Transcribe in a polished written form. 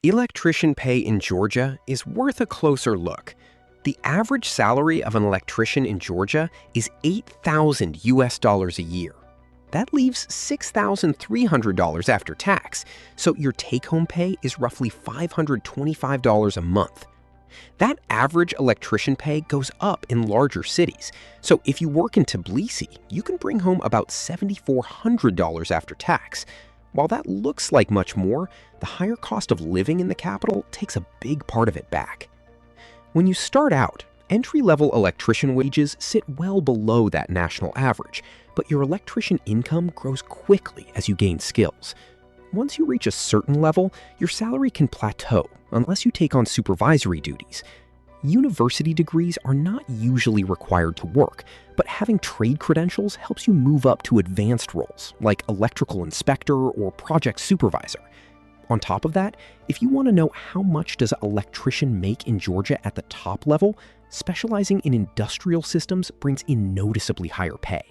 Electrician pay in Georgia is worth a closer look. The average salary of an electrician in Georgia is $8,000 a year. That leaves $6,300 after tax, so your take-home pay is roughly $525 a month. That average electrician pay goes up in larger cities, so if you work in Tbilisi, you can bring home about $7,400 after tax. While that looks like much more, the higher cost of living in the capital takes a big part of it back. When you start out, entry-level electrician wages sit well below that national average, but your electrician income grows quickly as you gain skills. Once you reach a certain level, your salary can plateau unless you take on supervisory duties. University degrees are not usually required to work, but having trade credentials helps you move up to advanced roles like electrical inspector or project supervisor. On top of that, if you want to know how much does an electrician make in Georgia at the top level, specializing in industrial systems brings in noticeably higher pay.